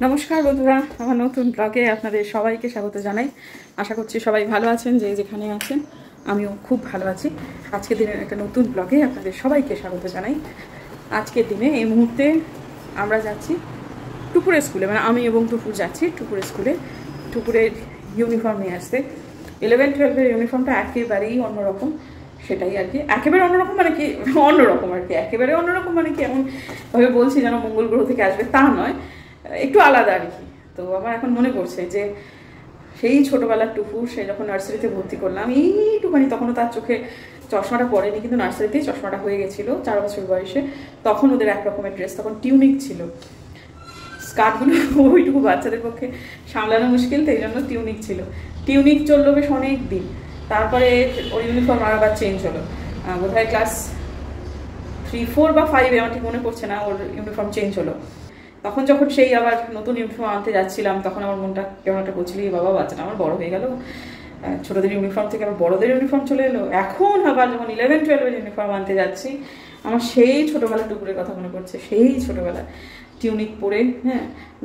নমস্কার বন্ধুরা, আমার নতুন ব্লগে আপনাদের সবাইকে স্বাগত জানাই। আশা করছি সবাই ভালো আছেন, যে যেখানে আছেন। আমিও খুব ভালো আছি। আজকের দিনের একটা নতুন ব্লগে আপনাদের সবাইকে স্বাগত জানাই। আজকের দিনে এই মুহূর্তে আমরা যাচ্ছি টুপুরের স্কুলে, মানে আমি এবং টুপুর যাচ্ছি টুপুরের স্কুলে, টুপুরের ইউনিফর্ম নিয়ে আসতে। 11-12 ইউনিফর্মটা একেবারেই অন্যরকম, সেটাই আর কি। একেবারে অন্যরকম মানে কি, অন্যরকম আর কি। একেবারে অন্যরকম মানে কি, এমনভাবে বলছি যেন মঙ্গল গ্রহ থেকে আসবে, তা নয়, একটু আলাদা আর কি। তো আমার এখন মনে পড়ছে যে সেই ছোটোবেলার টুপুর, সে যখন নার্সারিতে ভর্তি করলাম, এইটুখানি, তখনও তার চোখে চশমাটা পড়েনি, কিন্তু নার্সারিতেই চশমাটা হয়ে গেছিলো 4 বছর বয়সে। তখন ওদের এক রকমের ড্রেস, তখন টিউনিক ছিল। স্কার্টগুলো ওইটুকু বাচ্চাদের পক্ষে সামলানো মুশকিল, তো এই জন্য টিউনিক ছিল। টিউনিক চললো বেশ অনেক দিন। তারপরে ওর ইউনিফর্ম আবার চেঞ্জ হলো, বোধহয় ক্লাস 3, 4 বা 5, আমার ঠিক মনে পড়ছে না, ওর ইউনিফর্ম চেঞ্জ হলো। তখন যখন সেই আবার নতুন ইউনিফর্ম আনতে যাচ্ছিলাম, তখন আমার মনটা কেমন একটা করছিল, বাবা বাচ্চাটা আমার বড় হয়ে গেল, ছোটদের ইউনিফর্ম থেকে আবার বড়দের ইউনিফর্ম চলে এলো। এখন আবার যখন 11-12 ইউনিফর্ম আনতে যাচ্ছি, আমার সেই ছোটোবেলা টুকুরের কথা মনে পড়ছে। সেই ছোটোবেলা টিউনিক পরে, হ্যাঁ,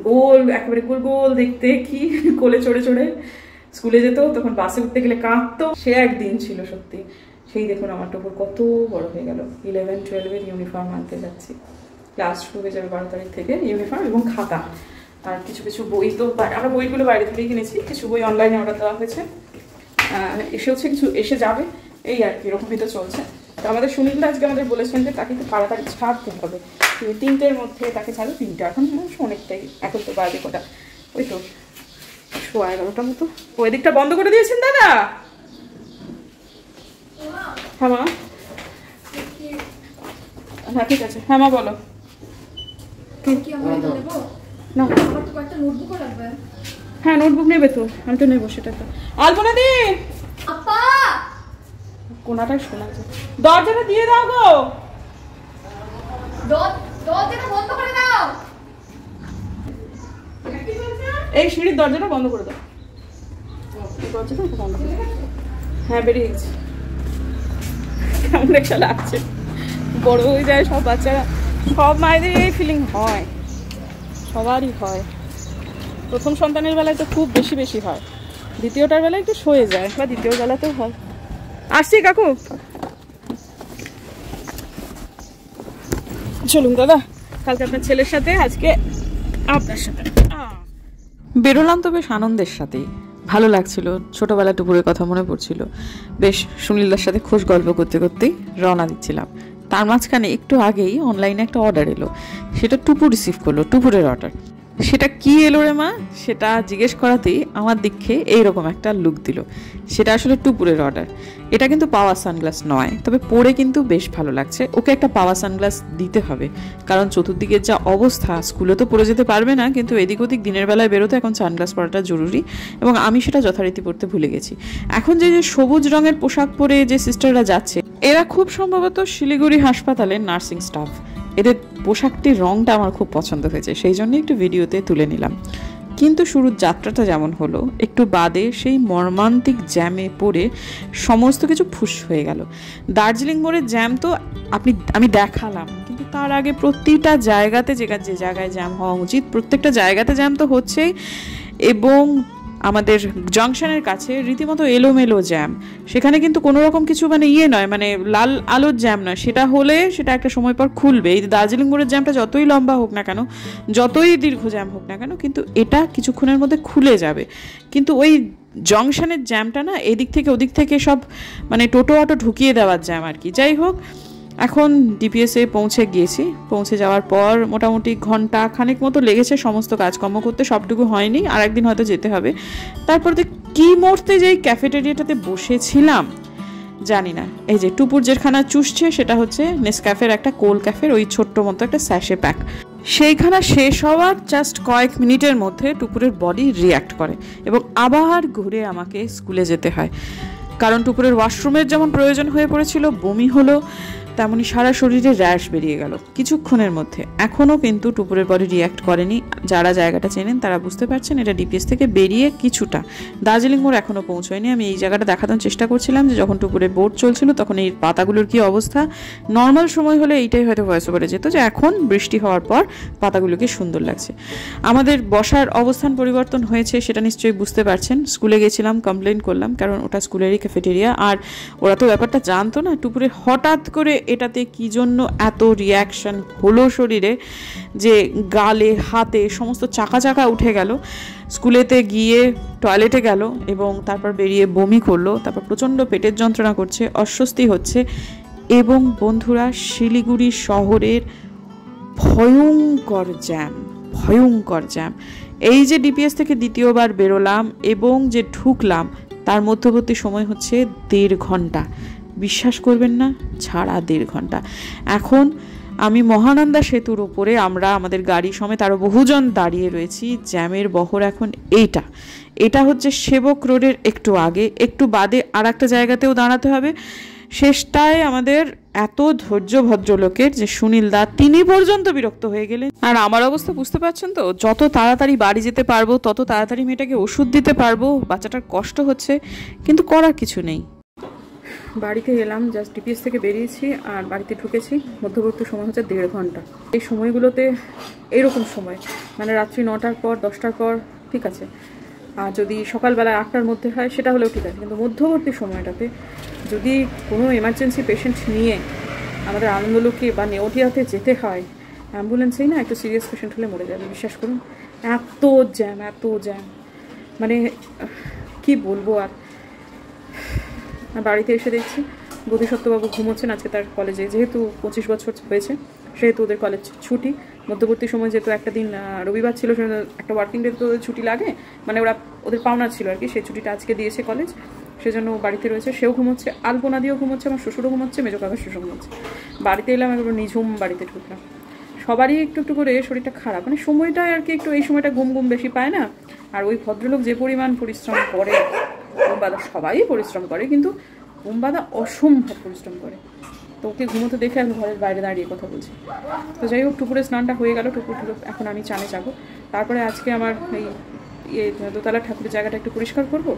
গোল, একেবারে গোল গোল দেখতে, কি কোলে চড়ে চড়ে স্কুলে যেত। তখন বাসে উঠতে গেলে কাঁদতো। সে একদিন ছিল সত্যি। সেই দেখুন আমার টুকুর কত বড় হয়ে গেল। 11-12 ইউনিফর্ম আনতে যাচ্ছি। ক্লাস শুরু হয়ে যাবে 12 তারিখ থেকে, ইউনিফর্ম এবং খাতা। আর কিছু কিছু বই তো আমরা বইগুলো বাইরে থেকেই কিনেছি, কিছু বই অনলাইনে অর্ডার দেওয়া হয়েছে, এসেওছে, কিছু এসে যাবে, এই আর কি, এরকমই তো চলছে। তো আমাদের সুনীল আজকে আমাদের বলেছেন যে তাকে একটু তাড়াতাড়ি ছাড়তে হবে, 3টের মধ্যে তাকে ছাড়ো। 3টা এখন অনেকটাই, এখন তো বাজে কটা, ওই তো 11:15 মতো। ওই দিকটা বন্ধ করে দিয়েছেন দাদা? হ্যাঁ মা, হ্যাঁ ঠিক আছে। হ্যাঁ মা বলো। হ্যাঁ নোটবুক নেবে তো, আমি তো নেবো, সেটা তো। আলপনা দি, কোনাটাই শোনা যায়, দরজাটা দিয়ে দাও গো, দরজাটা বন্ধ করে দাও, এই সিঁড়ির দরজাটা বন্ধ করে দাও, দরজাটা বন্ধ করে দাও। হ্যাঁ বেরিয়ে গেছে। কেমন একটা লাগছে, বড় হয়ে যায় সব বাচ্চারা, সব মায়েদের এই ফিলিং হয়, সবারই হয়। প্রথম সন্তানের বেলায় তো খুব বেশি বেশি হয়, দ্বিতীয়টার বেলায় একটু সয়ে যায়, বা দ্বিতীয় বেলাতেও হয়। আসছি কাকু, চলুন দাদা, কালকে আপনার ছেলের সাথে, আজকে আপনার সাথে বেরোলাম। তো বেশ আনন্দের সাথেই, ভালো লাগছিল। ছোটবেলা টুপুরের কথা মনে পড়ছিল। বেশ সুনীলদার সাথে খোশ গল্প করতে করতেই রওনা দিচ্ছিলাম। তার মাঝখানে একটু আগেই অনলাইনে একটা অর্ডার এলো, সেটা টুপুর রিসিভ করলো, টুপুরের অর্ডার। সেটা কি এলো রে মা, সেটা জিজ্ঞেস করাতেই আমার দিকে এইরকম একটা লুক দিল। সেটা আসলে টুপুরের অর্ডার। এটা কিন্তু পাওয়ার সানগ্লাস নয়, তবে পরে কিন্তু বেশ ভালো লাগছে। ওকে একটা পাওয়ার সানগ্লাস দিতে হবে, কারণ চতুর্দিকের যা অবস্থা, স্কুলে তো পরে যেতে পারবে না, কিন্তু এদিক ওদিক দিনের বেলায় বেরোতে এখন সানগ্লাস পরাটা জরুরি, এবং আমি সেটা যথারীতি পরতে ভুলে গেছি। এখন যে সবুজ রঙের পোশাক পরে যে সিস্টাররা যাচ্ছে, এরা খুব সম্ভবত শিলিগুড়ি হাসপাতালের নার্সিং স্টাফ। এদের পোশাকটির রঙটা আমার খুব পছন্দ হয়েছে, সেই জন্য একটু ভিডিওতে তুলে নিলাম। কিন্তু শুরুর যাত্রাটা যেমন হলো, একটু বাদে সেই মর্মান্তিক জ্যামে পড়ে সমস্ত কিছু ফুস হয়ে গেল। দার্জিলিং মোড়ের জ্যাম তো আমি দেখালাম, কিন্তু তার আগে প্রতিটা জায়গাতে, যে জায়গায় জ্যাম হওয়া উচিত, প্রত্যেকটা জায়গাতে জ্যাম তো হচ্ছেই, এবং আমাদের জংশনের কাছে রীতিমতো এলোমেলো জ্যাম। সেখানে কিন্তু কোনো রকম কিছু মানে নয়, মানে লাল আলোর জ্যাম নয়, সেটা হলে সেটা একটা সময় পর খুলবে। এই দার্জিলিং মোড়ের জ্যামটা যতই লম্বা হোক না কেন, যতই দীর্ঘ জ্যাম হোক না কেন, কিন্তু এটা কিছুক্ষণের মধ্যে খুলে যাবে। কিন্তু ওই জংশনের জ্যামটা না, এদিক থেকে ওদিক থেকে সব মানে টোটো অটো ঢুকিয়ে দেওয়ার জ্যাম আর কি। যাই হোক, এখন ডিপিএসে পৌঁছে গিয়েছি। পৌঁছে যাওয়ার পর মোটামুটি ঘন্টা খানেক মতো লেগেছে সমস্ত কাজকর্ম করতে, সবটুকু হয়নি, আর একদিন হয়তো যেতে হবে। তারপর কি মুহূর্তে যেই ক্যাফেটেরিয়াটাতে বসেছিলাম জানি না, এই যে টুপুর যেখানা চুষছে, সেটা হচ্ছে নেসক্যাফের একটা কোল ক্যাফের ওই ছোট্ট মতো একটা স্যাশে প্যাক। সেইখানা শেষ হওয়ার জাস্ট কয়েক মিনিটের মধ্যে টুপুরের বডি রিয়্যাক্ট করে, এবং আবার ঘুরে আমাকে স্কুলে যেতে হয়। কারণ টুপুরের ওয়াশরুমের যেমন প্রয়োজন হয়ে পড়েছিল, বমি হলো, তেমনি সারা শরীরে র্যাশ বেরিয়ে গেল কিছুক্ষণের মধ্যে। এখনও কিন্তু টুপুরের বডি রিয়াক্ট করেনি। যারা জায়গাটা চেনেন তারা বুঝতে পারছেন এটা ডিপিএস থেকে বেরিয়ে কিছুটা, দার্জিলিং মোড় এখনও পৌঁছয়নি। আমি এই জায়গাটা দেখানোর চেষ্টা করছিলাম যে যখন টুপুরে বোট চলছিল তখন এই পাতাগুলোর কি অবস্থা। নর্মাল সময় হলে এইটাই হয়তো ভয়েস ওভারে যেত যে এখন বৃষ্টি হওয়ার পর পাতাগুলোকে সুন্দর লাগছে। আমাদের বসার অবস্থান পরিবর্তন হয়েছে সেটা নিশ্চয়ই বুঝতে পারছেন। স্কুলে গেছিলাম, কমপ্লেন করলাম, কারণ ওটা স্কুলেরই ক্যাফেটেরিয়া, আর ওরা তো ব্যাপারটা জানতো না। টুপুরে হঠাৎ করে এটাতে কি জন্য এত রিয়াকশন হলো শরীরে যে গালে হাতে সমস্ত চাকা চাকা উঠে গেল। স্কুলেতে গিয়ে টয়লেটে গেল এবং তারপর বেরিয়ে বমি করলো, তারপর প্রচণ্ড পেটের যন্ত্রণা করছে, অস্বস্তি হচ্ছে। এবং বন্ধুরা, শিলিগুড়ি শহরের ভয়ঙ্কর জ্যাম। এই যে ডিপিএস থেকে দ্বিতীয়বার বেরোলাম এবং যে ঢুকলাম তার মধ্যবর্তী সময় হচ্ছে 1.5 ঘন্টা। বিশ্বাস করবেন না, ছাড়া 1.5 ঘন্টা। এখন আমি মহানন্দা সেতুর ওপরে, আমরা আমাদের গাড়ি সমেত আরও বহুজন দাঁড়িয়ে রয়েছি। জ্যামের বহর এখন এটা হচ্ছে সেবক রোডের একটু আগে, একটু বাদে আর একটা জায়গাতেও দাঁড়াতে হবে। শেষটায় আমাদের এত ধৈর্য ভদ্রলোকের যে সুনীল দা, তিনি পর্যন্ত বিরক্ত হয়ে গেলেন। আর আমার অবস্থা বুঝতে পারছেন তো, যত তাড়াতাড়ি বাড়ি যেতে পারবো তত তাড়াতাড়ি মেয়েটাকে ওষুধ দিতে পারবো। বাচ্চাটার কষ্ট হচ্ছে, কিন্তু করার কিছু নেই। বাড়িতে এলাম, জাস্ট ডিপিএস থেকে বেরিয়েছি আর বাড়িতে ঢুকেছি। মধ্যবর্তী সময় হচ্ছে 1.5 ঘন্টা। এই সময়গুলোতে এইরকম সময় মানে রাত্রি 9টার পর 10টার পর ঠিক আছে, আর যদি সকালবেলা 8টার মধ্যে হয় সেটা হলেও ঠিক আছে, কিন্তু মধ্যবর্তী সময়টাতে যদি কোনো এমার্জেন্সি পেশেন্ট নিয়ে আমাদের আনন্দলোকে বা নেওটিয়াতে যেতে হয়, অ্যাম্বুলেন্সেই না একটু সিরিয়াস পেশেন্ট হলে মরে যাবে, বিশ্বাস করুন। এত জ্যাম মানে কি বলবো। আর বাড়িতে এসে দেখছি বোধিসত্ত্ববাবু ঘুমোচ্ছেন। আজকে তার কলেজে যেহেতু 25 বছর হয়েছে সেহেতু ওদের কলেজ ছুটি। মধ্যবর্তী সময় যেহেতু একটা দিন রবিবার ছিল, সেটা একটা ওয়ার্কিং ডে তো ওদের ছুটি লাগে, মানে ওদের পাওনা ছিল আর কি, সেই ছুটিটা আজকে দিয়েছে কলেজ, সেজন্য বাড়িতে রয়েছে। সেও ঘুমোচ্ছে, আলপনা দিয়েও ঘুমোচ্ছে, আমার শ্বশুরও ঘুমোচ্ছে, মেজো কাকার শ্বশুর ঘুমোচ্ছে। বাড়িতে এলাম, একবার নিঝুম বাড়িতে ঢুকলাম। সবারই একটু করে শরীরটা খারাপ, মানে সময়টায় আর কি একটু এই সময়টা ঘুম বেশি পায় না। আর ওই ভদ্রলোক যে পরিমাণ পরিশ্রম করে, বুম্বাদা সবাই পরিশ্রম করে, কিন্তু বুম্বাদা অসম্ভব পরিশ্রম করে। তো ওকে ঘুমোতে দেখে আমি ঘরের বাইরে দাঁড়িয়ে কথা বলছি। তো যাই হোক, টুকুরে স্নানটা হয়ে গেল, টুকুর এখন আমি চানে যাবো। তারপরে আজকে আমার এই দোতলা ঠাকুরের জায়গাটা একটু পরিষ্কার করবো।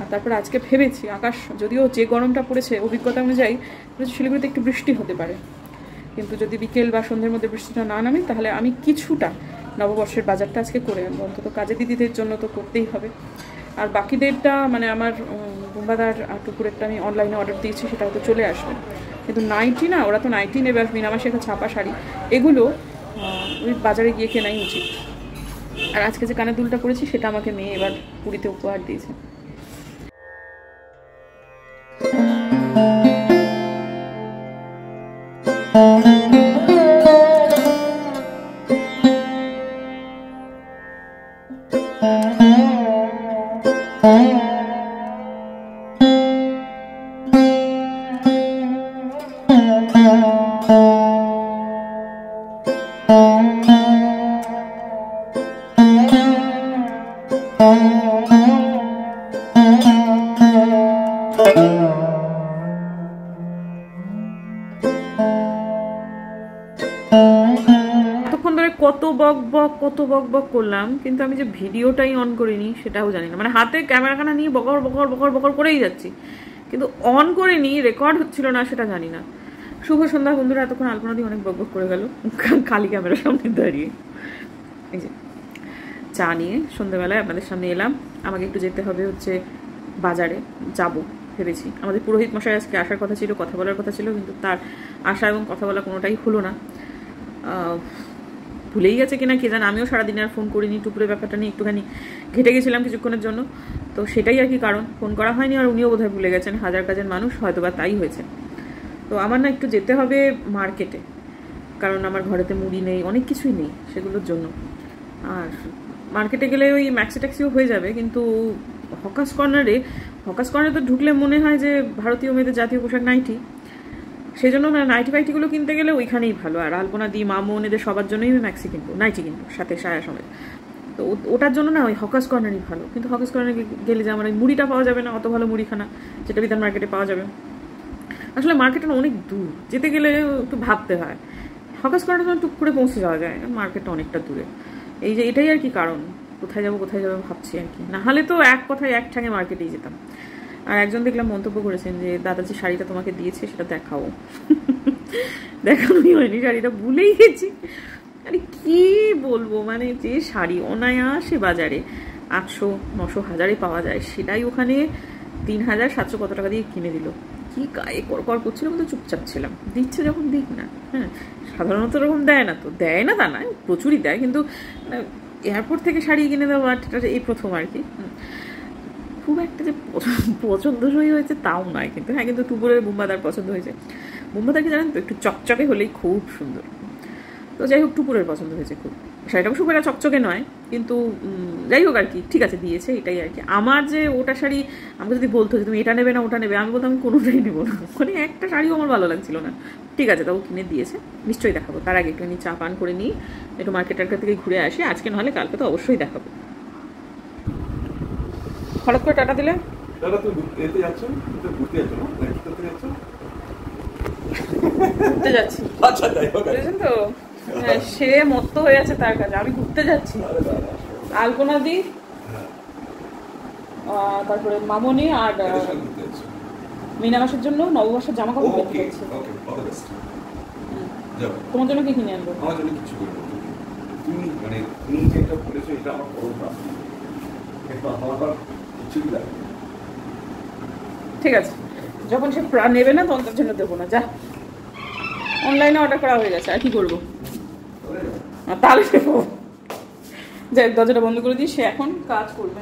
আর তারপরে আজকে ভেবেছি, আকাশ যদিও যে গরমটা পড়েছে অভিজ্ঞতা অনুযায়ী শিলিগুড়িতে একটু বৃষ্টি হতে পারে, কিন্তু যদি বিকেল বা সন্ধ্যের মধ্যে বৃষ্টিটা না নামে তাহলে আমি কিছুটা নববর্ষের বাজারটা আজকে করে আনবো। অন্তত কাজে দিদিদের জন্য তো করতেই হবে। আর বাকিদেরটা মানে আমার বুম্বাদার আর টুকুরেরটা আমি অনলাইনে অর্ডার দিয়েছি, সেটা হয়তো চলে আসবে। কিন্তু নাইটি না, ওরা তো নাইটি নেবে, আর বিনামাসে একটা ছাপা শাড়ি, এগুলো ওই বাজারে গিয়ে কেনাই উচিত। আর আজকে যে কানের দুলটা পরেছি সেটা আমাকে মেয়ে এবার পুরীতে উপহার দিয়েছে। এতক্ষণ ধরে কত বক বক করলাম, কিন্তু আমি যে ভিডিওটাই অন করিনি সেটাও জানি না। মানে হাতে ক্যামেরাখানা নিয়ে বকর করেই যাচ্ছি, কিন্তু অন করিনি, রেকর্ড হচ্ছিল না সেটা জানি না। শুভ সন্ধ্যা বন্ধুরা। এতক্ষণ আলপনা দিয়ে অনেক বক করে গেল খালি ক্যামেরার সামনে দাঁড়িয়ে। এই যে চা নিয়ে সন্ধ্যাবেলায় আপনাদের সামনে এলাম। আমাকে একটু যেতে হবে হচ্ছে বাজারে, যাব ভেবেছি। আমাদের পুরোহিত মশাই আজকে আসার কথা ছিল, কথা বলার কথা ছিল, কিন্তু তার আসা এবং কথা বলা কোনোটাই হলো না। ভুলেই গেছে কিনা কে জানে। আমিও সারাদিন আর ফোন করিনি, টুকুরের ব্যাপারটা নিয়ে একটুখানি ঘেটে গেছিলাম কিছুক্ষণের জন্য, তো সেটাই আর কি কারণ, ফোন করা হয়নি। আর উনিও বোধহয় ভুলে গেছেন, হাজার কাজের মানুষ, হয়তো বা তাই হয়েছে। তো আমার না একটু যেতে হবে মার্কেটে, কারণ আমার ঘরেতে মুড়ি নেই, অনেক কিছুই নেই, সেগুলোর জন্য। আর মার্কেটে গেলে ওই ম্যাক্সি ট্যাক্সিও হয়ে যাবে, কিন্তু হকার্স কর্নারে তো ঢুকলে মনে হয় যে ভারতীয় মেয়েদের জাতীয় পোশাক নাইটি, সেই জন্য নাইটি ফাইটিগুলো কিনতে গেলে ওইখানেই ভালো। আর আলপনা দি মামুন এদের সবার জন্যই আমি ম্যাক্সি কিনবো, নাইটি কিনবো, সাথে সায়া সমেত। তো ওটার জন্য না ওই হকার্স কর্নারই ভালো। কিন্তু হকার্স কর্নারে গেলে যে আমার ওই মুড়িটা পাওয়া যাবে না, অত ভালো মুড়িখানা যেটা বিধান মার্কেটে পাওয়া যাবে। আসলে মার্কেটটা অনেক দূর, যেতে গেলে একটু ভাবতে হয়। হকার্স কর্নার যখন টুক করে পৌঁছে যাওয়া যায়, মার্কেটটা অনেকটা দূরে। এই যে এটাই আর কি কারণ, কোথায় যাবো ভাবছি আর কি। না হলে তো এক কথায় এক ঠাঙে মার্কেটেই যেতাম। আর একজন দেখলাম মন্তব্য করেছেন যে দাদা যে শাড়িটা তোমাকে দিয়েছে সেটা দেখাও। দেখানোই হয়নি, শাড়িটা ভুলেই গেছি। আরে কি বলবো, মানে যে শাড়ি অনায়াসে বাজারে 800, 900, 1000-এ পাওয়া যায়, সেটাই ওখানে 3700 কত টাকা দিয়ে কিনে দিল। কি গায়ে কর করছিল, তো চুপচাপ ছিলাম। দিচ্ছে যখন দিক না। হ্যাঁ, সাধারণত এরকম দেয় না, তো দেয় না তা নয়, প্রচুরই দেয়, কিন্তু এয়ারপোর্ট থেকে শাড়ি কিনে দেওয়া এটা এই প্রথম আর কি। খুব একটা যে পছন্দসই হয়েছে তাও নয়, কিন্তু হ্যাঁ, কিন্তু টুপুরের বুম্বাদার পছন্দ হয়েছে। বুম্বাদারকে জানেন তো, একটু চকচকে হলেই খুব সুন্দর। তো যাই হোক, টুপুরের পছন্দ হয়েছে খুব। শাড়িটা খুব একটা চকচকে নয়, কিন্তু যাই হোক আর কি, ঠিক আছে, দিয়েছে, এটাই আর কি। আমার যে ওটা শাড়ি, আমাকে যদি বলতো যে তুমি এটা নেবে না ওটা নেবে, আমি বলতাম আমি কোনোটাই নেবো না। মানে একটা শাড়িও আমার ভালো লাগছিল না। ঠিক আছে, তাও কিনে দিয়েছে, নিশ্চয়ই দেখাবো। তার আগে একটু চা পান করে নিই, একটু মার্কেটের থেকে ঘুরে আসি। আজকে নাহলে কালকে তো অবশ্যই দেখাবো। হঠাৎ করে টাটা দিলে? ঘুরতে যাচ্ছি। আচ্ছা, বুঝেছেন তো, সে মত্ত হয়ে আছে তার কাছে, আমি ঘুরতে যাচ্ছি। আলপনা দি, তারপরে মামনি আর মিনা মাসের জন্য নববর্ষের জামা কাপড় কিনতে যাচ্ছি। তোমার জন্য কি কিনে আনবো? আমার জন্য কিছু করবো। তুমি মানে তুমি যেটা বলেছো এটা আমার বড় প্রাপ্য, কিন্তু আমার কিছুই লাগে। ঠিক আছে, যখন সে নেবে না তখন তার জন্য দেবো না। যা, অনলাইনে অর্ডার করা হয়ে গেছে, আর কি করবো? তাহলে দেবো। যাই, দরজাটা বন্ধ করে দিই, সে এখন কাজ করবে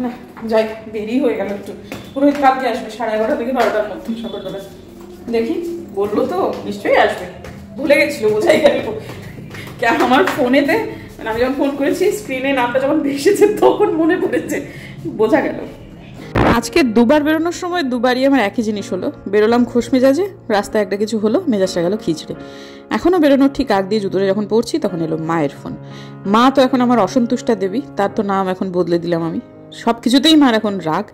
না। যাই, দেরি হয়ে গেল একটু। পুরোহিত কালকে আসবে 11:30 থেকে 12টার মধ্যে সকালবেলা। দেখি, বললো তো নিশ্চয়ই আসবে। ভুলে গেছিল, বোঝাই গেল। আমার ফোনেতে, মানে আমি যখন ফোন করেছি, স্ক্রিনে নামটা যখন ভেসেছে তখন মনে পড়েছে, বোঝা গেল। আজকে দুবার বেরোনোর সময় দুবারই আমার একই জিনিস হলো। বেরোলাম খোশ মেজাজে, রাস্তায় একটা কিছু হলো, মেজাজটা গেল খিচড়ে। এখনও বেরোনোর ঠিক আগ দিয়ে জুতোরে যখন পড়ছি তখন এলো মায়ের ফোন। মা তো এখন আমার অসন্তুষ্টা দেবী, তার তো নাম এখন বদলে দিলাম আমি। সব কিছুতেই মার এখন রাগ,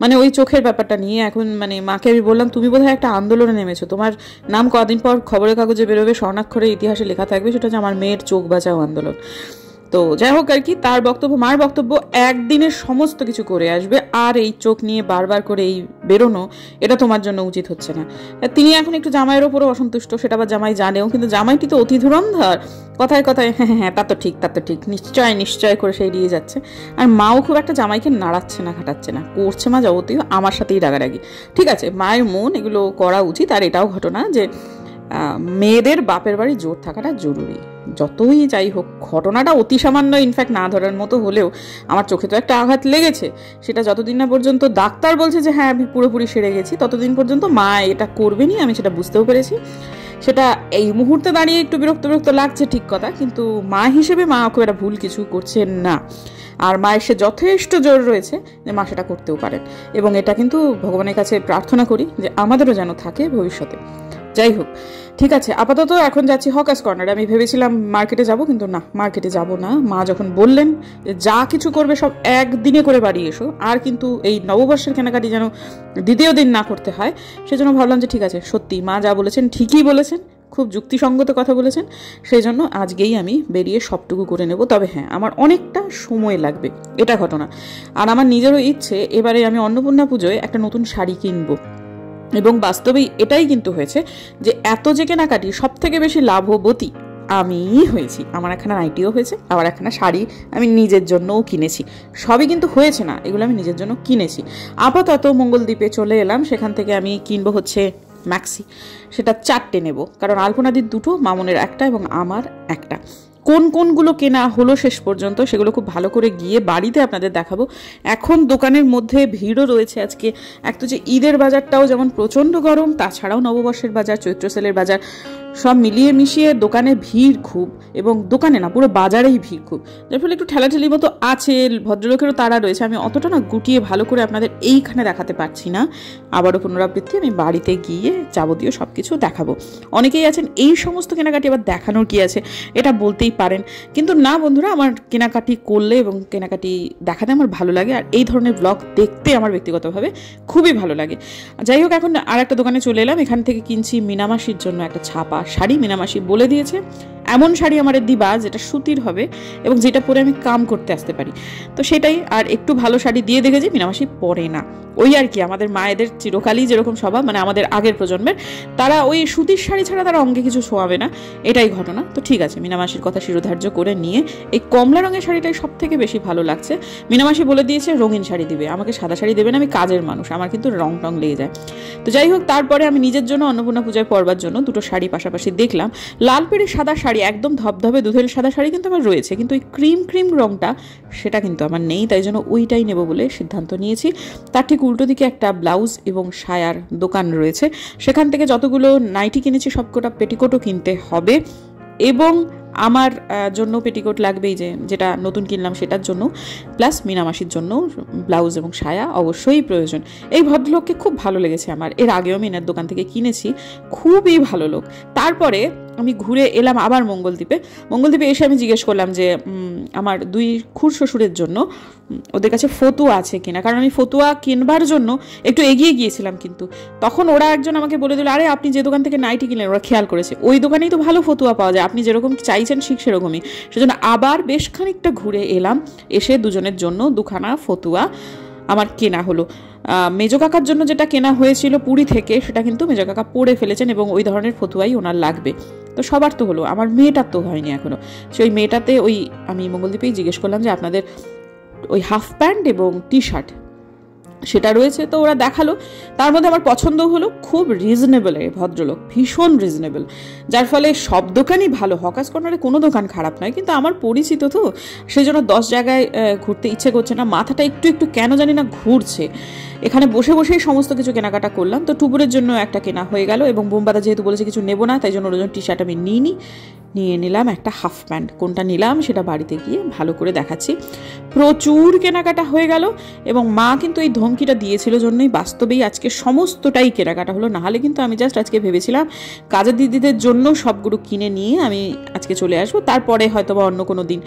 মানে ওই চোখের ব্যাপারটা নিয়ে এখন। মানে মাকে আমি বললাম, তুমি বোধহয় একটা আন্দোলনে নেমেছো, তোমার নাম কদিন পর খবরের কাগজে বেরোবে, স্বর্ণাক্ষরে ইতিহাসে লেখা থাকবে, সেটা হচ্ছে আমার মেয়ের চোখ বাঁচাও আন্দোলন। তো যাই হোক আর কি, তার বক্তব্য, মার বক্তব্য, একদিনের সমস্ত কিছু করে আসবে, আর এই চোখ নিয়ে বারবার করে এই বেরোনো, এটা তোমার জন্য উচিত হচ্ছে না। তিনি এখন একটু জামাইয়ের ওপরও অসন্তুষ্ট, সেটা আবার জামাই জানেও, কিন্তু জামাইটি তো অতি ধুরন্ধর, কথায় কথায় হ্যাঁ হ্যাঁ তা তো ঠিক, নিশ্চয় করে সেই দিয়ে যাচ্ছে। আর মাও খুব একটা জামাইকে নাড়াচ্ছে না, ঘাটাচ্ছে না, করছে মা যাবতীয় আমার সাথেই রাগারাগি। ঠিক আছে, মায়ের মন, এগুলো করা উচিত। আর এটাও ঘটনা যে মেয়েদের বাপের বাড়ি জোর থাকাটা জরুরি। যতই যাই হোক, ঘটনাটা অতি সামান্য, ইনফ্যাক্ট না ধরার মতো হলেও আমার চোখে তো একটা আঘাত লেগেছে। সেটা যতদিন না পর্যন্ত ডাক্তার বলছে যে হ্যাঁ আমি পুরোপুরি সেরে গেছি, ততদিন পর্যন্ত মা এটা করবেনি, আমি সেটা বুঝতেও পেরেছি। সেটা এই মুহূর্তে দাঁড়িয়ে একটু বিরক্ত লাগছে, ঠিক কথা, কিন্তু মা হিসেবে মা খুব একটা ভুল কিছু করছেন না। আর মায়ের সে যথেষ্ট জোর রয়েছে যে মা সেটা করতেও পারেন, এবং এটা কিন্তু ভগবানের কাছে প্রার্থনা করি যে আমাদেরও যেন থাকে ভবিষ্যতে। যাই হোক, ঠিক আছে, আপাতত এখন যাচ্ছি হকার্স কর্নারে। আমি ভেবেছিলাম মার্কেটে যাব, কিন্তু না, মার্কেটে যাব না। মা যখন বললেন যে যা কিছু করবে সব একদিনে করে বাড়ি এসো, আর কিন্তু এই নববর্ষের কেনাকাটি যেন দ্বিতীয় দিন না করতে হয়, সেজন্য ভাবলাম যে ঠিক আছে, সত্যি মা যা বলেছেন ঠিকই বলেছেন, খুব যুক্তিসঙ্গত কথা বলেছেন। সেই জন্য আজকেই আমি বেরিয়ে সবটুকু করে নেব। তবে হ্যাঁ, আমার অনেকটা সময় লাগবে, এটা ঘটনা। আর আমার নিজেরও ইচ্ছে, এবারে আমি অন্নপূর্ণা পুজোয় একটা নতুন শাড়ি কিনবো। এবং বাস্তবেই এটাই কিন্তু হয়েছে যে এত যে কেনাকাটি সব থেকে বেশি লাভবতী আমিই হয়েছি। আমার একখানা নাইটিও হয়েছে, আবার একখানা শাড়ি আমি নিজের জন্যও কিনেছি। সবই কিন্তু হয়েছে না, এগুলো আমি নিজের জন্য কিনেছি। আপাতত মঙ্গলদ্বীপে চলে এলাম, সেখান থেকে আমি কিনবো হচ্ছে ম্যাক্সি। সেটা 4টে নেব, কারণ আলপনাদির 2টো, মামনের 1টা এবং আমার 1টা। কোনগুলো কেনা হলো শেষ পর্যন্ত সেগুলো খুব ভালো করে গিয়ে বাড়িতে আপনাদের দেখাবো। এখন দোকানের মধ্যে ভিড়ও রয়েছে আজকে। এক তো যে ঈদের বাজারটাও যেমন প্রচণ্ড গরম, তাছাড়াও নববর্ষের বাজার, চৈত্র সেলের বাজার, সব মিলিয়ে মিশিয়ে দোকানে ভিড় খুব, এবং দোকানে না পুরো বাজারেই ভিড় খুব, যার ফলে একটু ঠেলাঠেলির মতো আছে, ভদ্রলোকেরও তাড়া রয়েছে। আমি অতটা না গুটিয়ে ভালো করে আপনাদের এইখানে দেখাতে পারছি না। আবারও পুনরাবৃত্তি, আমি বাড়িতে গিয়ে যাবতীয় সব কিছু দেখাবো। অনেকেই আছেন এই সমস্ত কেনাকাটি আবার দেখানোর কি আছে, এটা বলতেই পারেন, কিন্তু না বন্ধুরা, আমার কেনাকাটি করলে এবং কেনাকাটি দেখাতে আমার ভালো লাগে, আর এই ধরনের ব্লগ দেখতে আমার ব্যক্তিগতভাবে খুবই ভালো লাগে। যাই হোক, এখন আর একটা দোকানে চলে এলাম। এখান থেকে কিনছি মিনামাসির জন্য একটা ছাপা শাড়ি। মিনামাসি বলে দিয়েছে এমন শাড়ি আমার দিবা যেটা সুতির হবে এবং যেটা পরে আমি কাম করতে আসতে পারি, তো সেটাই। আর একটু ভালো শাড়ি দিয়ে দেখেছি মিনামাসি পরে না, ওই আর কি, আমাদের মায়েদের চিরকালই যেরকম স্বভাব, মানে আমাদের আগের প্রজন্মের, তারা ওই সুতির শাড়ি ছাড়া তারা অঙ্গে কিছু শোয়াবে না, এটাই ঘটনা। তো ঠিক আছে, মিনামাসির কথা শিরোধার্য করে নিয়ে এই কমলা রঙের শাড়িটাই সব থেকে বেশি ভালো লাগছে। মিনামাসি বলে দিয়েছে রঙিন শাড়ি দিবে, আমাকে সাদা শাড়ি দেবে না, আমি কাজের মানুষ, আমার কিন্তু রং টং লেগে যায়। তো যাই হোক, তারপরে আমি নিজের জন্য অন্নপূর্ণা পূজায় পরবার জন্য দুটো শাড়ি পাশাপাশি দেখলাম। লাল পেড়ে সাদা শাড়ি, একদম ধবধবে দুধের সাদা শাড়ি কিন্তু আমার রয়েছে, কিন্তু ওই ক্রিম ক্রিম রংটা সেটা কিন্তু আমার নেই, তাই জন্য ওইটাই নেব বলে সিদ্ধান্ত নিয়েছি। তার ঠিক উল্টো দিকে একটা ব্লাউজ এবং সায়ার দোকান রয়েছে, সেখান থেকে যতগুলো নাইটি কিনেছি সবকটা পেটিকোটও কিনতে হবে, এবং আমার জন্য পেটিকোট লাগবেই, যেটা নতুন কিনলাম সেটার জন্য, প্লাস মিনামাসির জন্য ব্লাউজ এবং সায়া অবশ্যই প্রয়োজন। এই ভদ্রলোককে খুব ভালো লেগেছে আমার, এর আগেও আমি এনার দোকান থেকে কিনেছি, খুবই ভালো লোক। তারপরে আমি ঘুরে এলাম আবার মঙ্গলদ্বীপে। মঙ্গলদ্বীপে এসে আমি জিজ্ঞেস করলাম যে আমার দুই খুড় শ্বশুরের জন্য ওদের কাছে ফতুয়া আছে কিনা, কারণ আমি ফতুয়া কিনবার জন্য একটু এগিয়ে গিয়েছিলাম, কিন্তু তখন ওরা একজন আমাকে বলে দিল, আরে আপনি যে দোকান থেকে নাইটি কিনলেন, ওরা খেয়াল করেছে ওই দোকানেই তো ভালো ফতুয়া পাওয়া যায়, আপনি যেরকম চাইছেন ঠিক সেরকমই। সেজন্য আবার বেশ খানিকটা ঘুরে এলাম, এসে দুজনের জন্য দুখানা ফতুয়া আমার কেনা হলো। মেজো কাকার জন্য যেটা কেনা হয়েছিল পুরী থেকে, সেটা কিন্তু মেজো কাকা পরে ফেলেছেন এবং ওই ধরনের ফতুয়াই ওনার লাগবে। তো সবার তো হলো, আমার মেয়েটার তো হয়নি এখনো। সেই মেয়েটাতে ওই আমি মঙ্গলদ্বীপেই জিজ্ঞেস করলাম যে আপনাদের ওই হাফ প্যান্ট এবং টি শার্ট সেটা রয়েছে, তো ওরা দেখালো, তার মধ্যে আমার পছন্দ হলো, খুব রিজনেবল, ভদ্রলোক ভীষণ রিজনেবল, যার ফলে সব দোকানই ভালো, হকার্স কর্নারে কোনো দোকান খারাপ নয়, কিন্তু আমার পরিচিত তো সেই জন্য 10 জায়গায় ঘুরতে ইচ্ছে করছে না, মাথাটা একটু একটু কেন জানি না ঘুরছে। এখানে বসে বসেই সমস্ত কিছু কেনাকাটা করলাম। তো টুপুরের জন্য একটা কেনা হয়ে গেল, এবং বোমবাদা যেহেতু বলেছে কিছু নেবো না, তাই জন্য ওর জন্য টি শার্ট আমি নিয়ে নিলাম একটা হাফ প্যান্ট। কোনটা নিলাম সেটা বাড়িতে গিয়ে ভালো করে দেখাচ্ছি। প্রচুর কেনাকাটা হয়ে গেল, এবং মা কিন্তু এই ধমকিটা দিয়েছিল জন্যই বাস্তবেই আজকে সমস্তটাই কেনাকাটা হলো, নাহলে কিন্তু আমি জাস্ট আজকে ভেবেছিলাম কাজের দিদিদের জন্য সবগুলো কিনে নিয়ে আমি আজকে চলে আসবো, তারপরে হয়তো বা অন্য কোনো দিন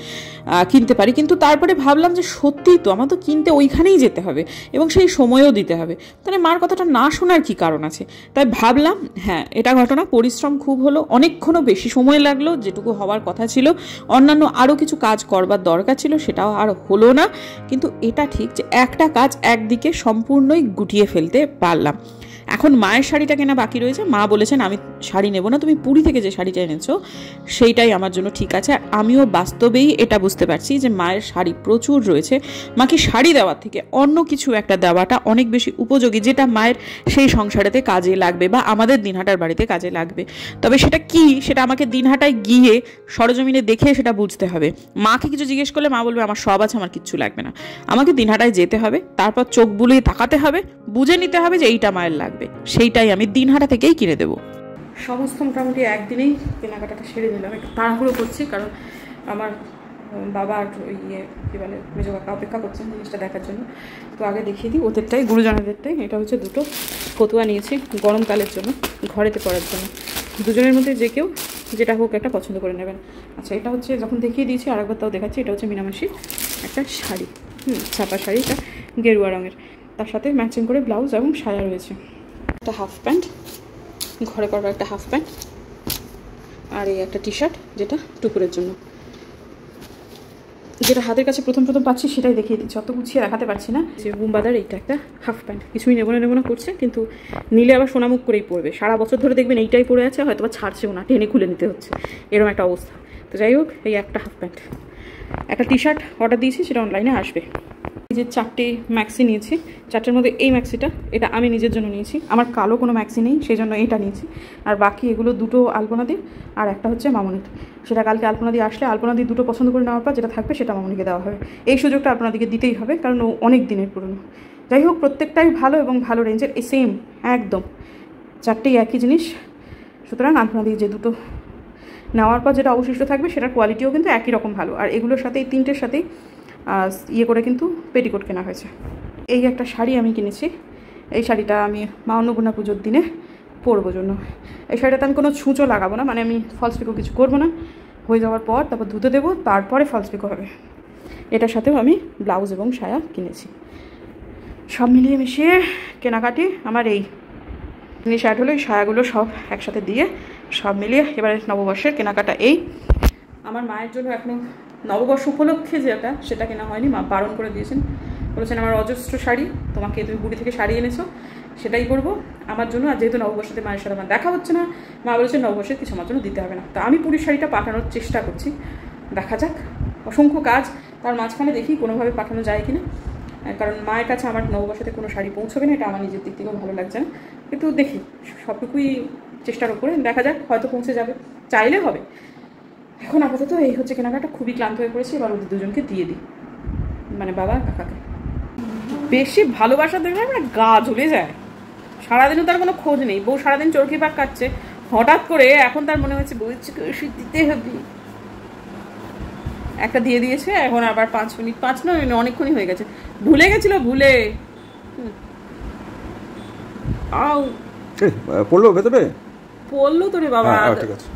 কিনতে পারি। কিন্তু তারপরে ভাবলাম যে সত্যিই তো আমার তো কিনতে ওইখানেই যেতে হবে এবং সেই সময়ও দিতে হবে, তাহলে মার কথাটা না শোনার কি কারণ আছে। তাই ভাবলাম হ্যাঁ, এটা ঘটনা, পরিশ্রম খুব হলো, অনেকক্ষণও বেশি সময় লাগলো যেটুকু হওয়ার কথা ছিল, অন্যান্য আরও কিছু কাজ করবার দরকার ছিল সেটাও আর হলো না, কিন্তু এটা ঠিক যে একটা কাজ একদিকে সম্পূর্ণই গুটিয়ে ফেলতে পারলাম। এখন মায়ের শাড়িটা কেনা বাকি রয়েছে, মা বলেছেন আমি শাড়ি নেব না, তুমি পুরী থেকে যে শাড়িটা এনেছো সেইটাই আমার জন্য ঠিক আছে। আর আমিও বাস্তবেই এটা বুঝতে পারছি যে মায়ের শাড়ি প্রচুর রয়েছে, মাকে শাড়ি দেওয়ার থেকে অন্য কিছু একটা দেওয়াটা অনেক বেশি উপযোগী, যেটা মায়ের সেই সংসারেতে কাজে লাগবে বা আমাদের দিনহাটার বাড়িতে কাজে লাগবে। তবে সেটা কি, সেটা আমাকে দিনহাটায় গিয়ে সরজমিনে দেখে সেটা বুঝতে হবে। মাকে কিছু জিজ্ঞেস করলে মা বলবে আমার সব আছে, আমার কিচ্ছু লাগবে না। আমাকে দিনহাটায় যেতে হবে, তারপর চোখ বুলিয়ে তাকাতে হবে, বুঝে নিতে হবে যে এইটা মায়ের লাগবে, সেইটাই আমি দিনহাটা থেকেই কিনে দেবো। সমস্ত মোটামুটি একদিনেই কেনাকাটাটা সেরে নিলাম। একটু তাড়াহুড়ো করছি কারণ আমার বাবা আর ওই কী বলে মেজো কাকা অপেক্ষা করছেন জিনিসটা দেখার জন্য। তো আগে দেখিয়ে দিই ওদেরটাই, গুরুজনেদেরটাই। এটা হচ্ছে দুটো ফতুয়া নিয়েছি গরমকালের জন্য, ঘরেতে পরার জন্য। দুজনের মধ্যে যে কেউ যেটা হোক একটা পছন্দ করে নেবেন। আচ্ছা, এটা হচ্ছে যখন দেখিয়ে দিয়েছি আরেকবার তাও দেখাচ্ছি, এটা হচ্ছে মিনামাসির একটা শাড়ি, ছাপা শাড়ি, এটা গেরুয়া রঙের, তার সাথে ম্যাচিং করে ব্লাউজ এবং সায়া রয়েছে। একটা হাফ প্যান্ট, ঘরে পরবার একটা হাফ প্যান্ট, আর এই একটা টি শার্ট যেটা টুকুরের জন্য। যেটা হাতের কাছে প্রথম পাচ্ছি সেটাই দেখিয়ে দিচ্ছি, অত গুছিয়ে দেখাতে পারছি না। যে বুমবাদার এইটা একটা হাফ প্যান্ট, কিছুই নেবো না করছে, কিন্তু নিলে আবার সোনামুখ করেই পড়বে। সারা বছর ধরে দেখবেন এইটাই পড়ে আছে, হয়তো বা ছাড়ছেও না, টেনে খুলে নিতে হচ্ছে, এরকম একটা অবস্থা। তো যাই হোক, এই একটা হাফ প্যান্ট, একটা টি শার্ট অর্ডার দিয়েছি, সেটা অনলাইনে আসবে। এই যে 4টে ম্যাক্সি নিয়েছি, 4টের মধ্যে এই ম্যাক্সিটা এটা আমি নিজের জন্য নিয়েছি, আমার কালো কোনো ম্যাক্সি নেই সেই জন্য এটা নিয়েছি। আর বাকি এগুলো দুটো আলপনা দিয়ে আর একটা হচ্ছে মামনির, সেটা কালকে আলপনা দিয়ে আসলে আলপনা দিয়ে দুটো পছন্দ করে নেওয়ার পর যেটা থাকবে সেটা মামনিকে দেওয়া হবে। এই সুযোগটা আপনাদেরকে দিতেই হবে, কারণ ও অনেক দিনের পুরনো। যাই হোক, প্রত্যেকটাই ভালো এবং ভালো রেঞ্জের, এই সেম একদম 4টেই একই জিনিস, সুতরাং আপনাদের যে দুটো নেওয়ার পর যেটা অবশিষ্ট থাকবে সেটার কোয়ালিটিও কিন্তু একই রকম ভালো। আর এগুলোর সাথে এই তিনটের সাথেই ইয়ে করে কিন্তু পেটিকোট কেনা হয়েছে। এই একটা শাড়ি আমি কিনেছি, এই শাড়িটা আমি মা অন্নপূর্ণা পুজোর দিনে পরবো জন্য। এই শাড়িটাতে আমি কোনো ছুঁচো লাগাবো না, মানে আমি ফলস পিকো কিছু করবো না, হয়ে যাওয়ার পর তারপর ধুতে দেবো, তারপরে ফলস পিকো হবে। এটার সাথেও আমি ব্লাউজ এবং সায়া কিনেছি। সব মিলিয়ে মিশিয়ে কেনাকাটি আমার এই শার্ট হলো, এই সায়াগুলো সব একসাথে দিয়ে সব মিলিয়ে এবারে নববর্ষের কেনাকাটা এই। আমার মায়ের জন্য এখনও নববর্ষ উপলক্ষে যেটা সেটা কেনা হয়নি, মা বারণ করে দিয়েছেন, বলেছেন আমার অজস্র শাড়ি, তোমাকে তুমি পুরী থেকে শাড়ি এনেছো সেটাই করবো আমার জন্য। আর যেহেতু নববর্ষতে মায়ের সাথে আমার দেখা হচ্ছে না, মা বলেছেন নববর্ষের কিছু আমার জন্য দিতে হবে না। তো আমি পুরীর শাড়িটা পাঠানোর চেষ্টা করছি, দেখা যাক। অসংখ্য কাজ, তার মাঝখানে দেখি কোনোভাবে পাঠানো যায় কিনা, কারণ মায়ের কাছে আমার নববর্ষতে কোনো শাড়ি পৌঁছবে না, এটা আমার নিজের দিক থেকেও ভালো লাগছে না, কিন্তু দেখি সবটুকুই চেষ্টার উপরে, দেখা যাক, হয়তো পৌঁছে যাবে, চাইলে হবে। এখন আপাতত এই হচ্ছে কেনাকাটা, খুবই ক্লান্ত হয়ে পড়েছি, এবার ওদের দুজনকে দিয়ে দিই, মানে বাবা কাকাকে। বেশি ভালোবাসা দেখলে না গা ঝুলে যায়, সারাদিনও তার কোনো খোঁজ নেই, বউ সারাদিন চরকি পাক কাটছে, হঠাৎ করে এখন তার মনে হচ্ছে বউকে ওষুধ দিতে হবে, একটা দিয়ে দিয়েছে, এখন আবার 5 মিনিট, 5 নয় অনেকক্ষণই হয়ে গেছে, ভুলে গেছিল, ভুলে আও পড়লো ভেতরে, পড়লো তো রে বাবা, ঠিক আছে,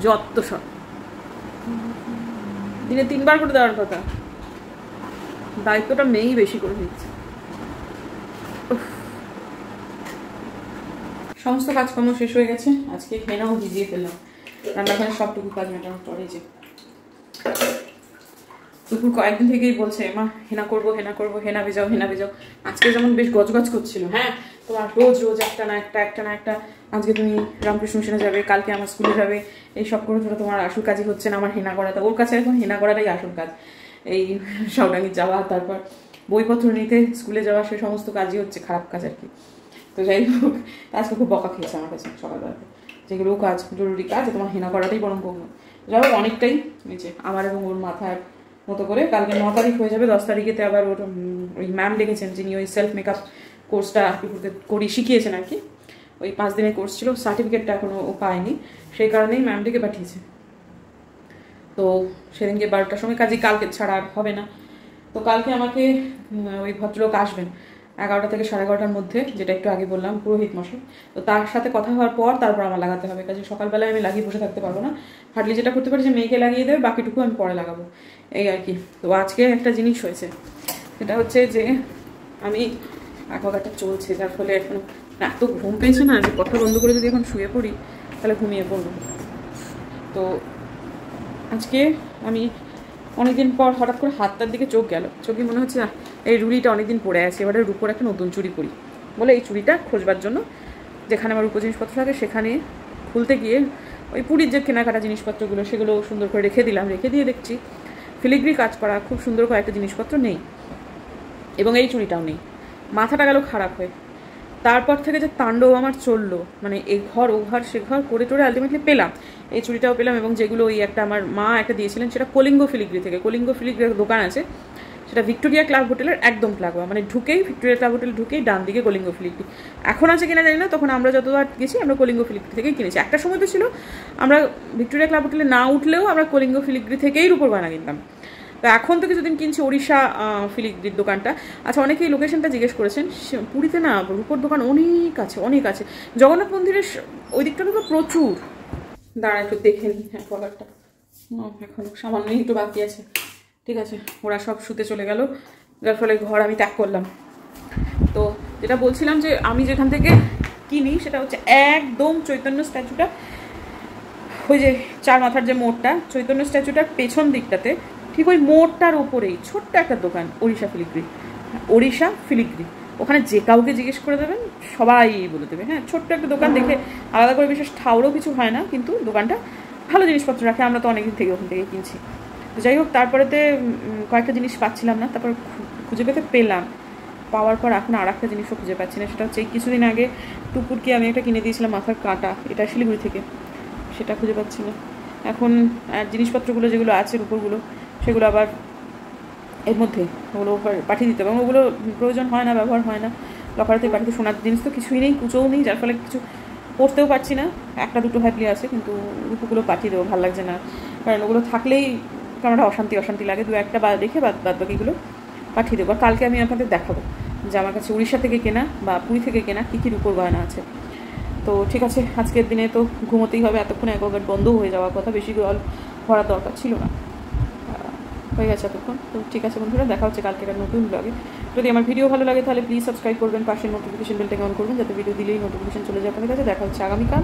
যত সব দিনে 3 বার করে দেওয়ার কথা, দায়িত্বটা মেয়েই বেশি করে দিচ্ছে। সমস্ত কাজকর্ম শেষ হয়ে গেছে, আজকে হেনাও ভিজিয়ে ফেললাম, রান্নাঘরের সবটুকু কাজ মেটানোর পরে। যে দুপুর কয়েকদিন থেকেই বলছে মা হেনা করবো, হেনা করবো, হেনা ভেজাও, হেনা ভেজাও। আজকে যেমন বেশ গজগজ করছিল, হ্যাঁ তোমার রোজ রোজ একটা না একটা, একটা না একটা, আজকে তুমি রামকৃষ্ণ মিশনে যাবে, কালকে আমার স্কুলে যাবে, এই সব করে ধরো তোমার আসল কাজই হচ্ছে না আমার হেনা করাটা। ওর কাছে এখন হেনা করাটাই আসল কাজ, এই সাউডাঙ্গি যাওয়া, তারপর বইপত্র নিতে স্কুলে যাওয়া, সে সমস্ত কাজই হচ্ছে খারাপ কাজ আর কি। তো যাই হোক, আজকে খুব বকা খেয়েছে আমার কাছে সকালবেলাতে, যেগুলো কাজ জরুরি কাজ, তোমার হেনা করাটাই বরং কম। যাই হোক অনেকটাই নিচে আমার এবং ওর মাথার মতো করে, কালকে 9 তারিখ হয়ে যাবে, 10 তারিখেতে আবার ওর ওই ম্যাম ডেকেছেন যিনি ওই সেলফ মেকআপ কোর্সটা করি শিখিয়েছেন আর কি, ওই 5 দিনের কোর্স ছিল, সার্টিফিকেটটা এখনও ও পায়নি, সেই কারণেই ম্যাম ডেকে পাঠিয়েছে। তো সেদিনকে 12টার সময় কাজে, কালকে ছাড়া আর হবে না। তো কালকে আমাকে ওই ভদ্রলোক আসবেন 11টা থেকে 11:30টার মধ্যে, যেটা একটু আগে বললাম পুরোহিত মশাই, তো তার সাথে কথা হওয়ার পর তারপর আমার লাগাতে হবে, কাজে সকালবেলায় আমি লাগিয়ে বসে থাকতে পারবো না, হার্ডলি যেটা করতে পারি যে মেয়েকে লাগিয়ে দেবে, বাকিটুকু আমি পরে লাগাবো, এই আর কি। তো আজকে একটা জিনিস হয়েছে, সেটা হচ্ছে যে আমি অ্যাকোয়াগার্ডটা চলছে, যার ফলে এখন এত ঘুম পেয়েছে না, যে কথা বন্ধ করে যদি এখন শুয়ে পড়ি তাহলে ঘুমিয়ে পড়বো। তো আজকে আমি অনেকদিন পর হঠাৎ করে হাতটার দিকে চোখ গেল, চোখে মনে হচ্ছে এই রুড়িটা অনেকদিন পরে আছে, এবারে রূপোর একটা নতুন চুড়ি পরি বলে এই চুড়িটা খোঁজবার জন্য যেখানে আমার রূপো জিনিসপত্র থাকে সেখানে খুলতে গিয়ে ওই পুরীর যে কেনাকাটা জিনিসপত্রগুলো সেগুলো সুন্দর করে রেখে দিলাম, রেখে দিয়ে দেখছি ফিলিগ্রি কাজ করা খুব সুন্দর কয়েকটা জিনিসপত্র নেই, এবং এই চুড়িটাও নেই। মাথাটা গেল খারাপ হয়ে, তারপর থেকে যে তাণ্ডব আমার চললো, মানে এ ঘর ও ঘর সে ঘর করে টোরে আলটিমেটলি পেলাম, এই চুড়িটাও পেলাম, এবং যেগুলো ওই একটা আমার মা একটা দিয়েছিলেন, সেটা কলিঙ্গ ফিলিগ্রি থেকে, কলিঙ্গ ফিলিগ্রির দোকান আছে, সেটা ভিক্টোরিয়া ক্লাব হোটেলের একদম লাগোয়া, মানে ঢুকেই ভিক্টোরিয়া ক্লাব হোটেল ঢুকেই ডান দিকে কলিঙ্গ ফিলিগ্রি। এখন আছে কিনা জানি না, তখন আমরা যতবার গেছি আমরা কলিঙ্গ ফিলিগ্রি থেকেই কিনেছি। একটা সময় তো ছিল আমরা ভিক্টোরিয়া ক্লাব হোটেলে না উঠলেও আমরা কলিঙ্গ ফিলিগ্রি থেকেই রূপোর গয়না কিনতাম। তো এখন তো কিছুদিন কিনছি ওড়িশা ফিলিগ্রির দোকানটা। আচ্ছা, অনেকেই লোকেশনটা জিজ্ঞেস করেছেন, পুরীতে না রূপোর দোকান অনেক আছে, অনেক আছে, জগন্নাথ মন্দিরের ওই দিকটা তো প্রচুর। দাঁড়া একটু দেখে নিই, হ্যাঁ কলারটা এখন সামান্যই একটু বাকি আছে, ঠিক আছে। ওরা সব শুতে চলে গেল, যার ফলে ঘর আমি ত্যাগ করলাম। তো যেটা বলছিলাম যে আমি যেখান থেকে কিনি সেটা হচ্ছে একদম চৈতন্য স্ট্যাচুটা, ওই যে 4 মাথার যে মোড়টা, চৈতন্য স্ট্যাচুটার পেছন দিকটাতে ঠিক ওই মোড়টার ওপরেই ছোট্ট একটা দোকান, ওড়িশা ফিলিগ্রি, ওড়িশা ফিলিগ্রি। ওখানে যে কাউকে জিজ্ঞেস করে দেবেন সবাই বলে দেবে, হ্যাঁ ছোট্ট একটা দোকান, দেখে আলাদা করে বিশেষ ঠাউরও কিছু হয় না, কিন্তু দোকানটা ভালো জিনিসপত্র রাখে, আমরা তো অনেকদিন থেকে ওখান থেকে কিনছি। তো যাই হোক, তারপরেতে কয়েকটা জিনিস পাচ্ছিলাম না, তারপর খুঁজে পেতে পেলাম, পাওয়ার পর এখন আর একটা জিনিসও খুঁজে পাচ্ছি না, সেটা হচ্ছে কিছুদিন আগে টুকুরকে আমি একটা কিনে দিয়েছিলাম মাথার কাঁটা, এটা শিলিগুড়ি থেকে, সেটা খুঁজে পাচ্ছি না এখন। আর জিনিসপত্রগুলো যেগুলো আছে রূপোরগুলো সেগুলো আবার এর মধ্যে ওগুলো পাঠিয়ে দিতে হবে, এবং ওগুলো প্রয়োজন হয় না, ব্যবহার হয় না, লকারেতে পাঠিয়ে। সোনার জিনিস তো কিছুই নেই, কুচোও নেই, যার ফলে কিছু পরতেও পারছি না, একটা দুটো হ্যাপলি আছে, কিন্তু রূপগুলো পাঠিয়ে দেবো, ভালো লাগছে না, কারণ ওগুলো থাকলেই কেমন একটা অশান্তি লাগে। দু একটা রেখে বাদ বাকিগুলো পাঠিয়ে দেবো। আর কালকে আমি আপনাদের দেখাবো যে আমার কাছে উড়িষ্যা থেকে কেনা বা পুরী থেকে কেনা কী কী রূপোর গয়না আছে। তো ঠিক আছে, আজকের দিনে তো ঘুমোতেই হবে, এতক্ষণে একবার বন্ধ হয়ে যাওয়ার কথা, বেশি জল ভরার দরকার ছিল না, হয়ে গেছে এতক্ষণ। তো ঠিক আছে বন্ধুরা, দেখা হচ্ছে কালকে একটা নতুন ব্লগে। যদি আমার ভিডিও ভালো লাগে তাহলে প্লিজ সাবস্ক্রাইব করবেন, পাশের নোটিফিকেশন বেলটাকে অন করবেন, যাতে ভিডিও দিলেই নোটিফিকেশন চলে যায় আপনাদের কাছে। দেখা হচ্ছে আগামীকাল।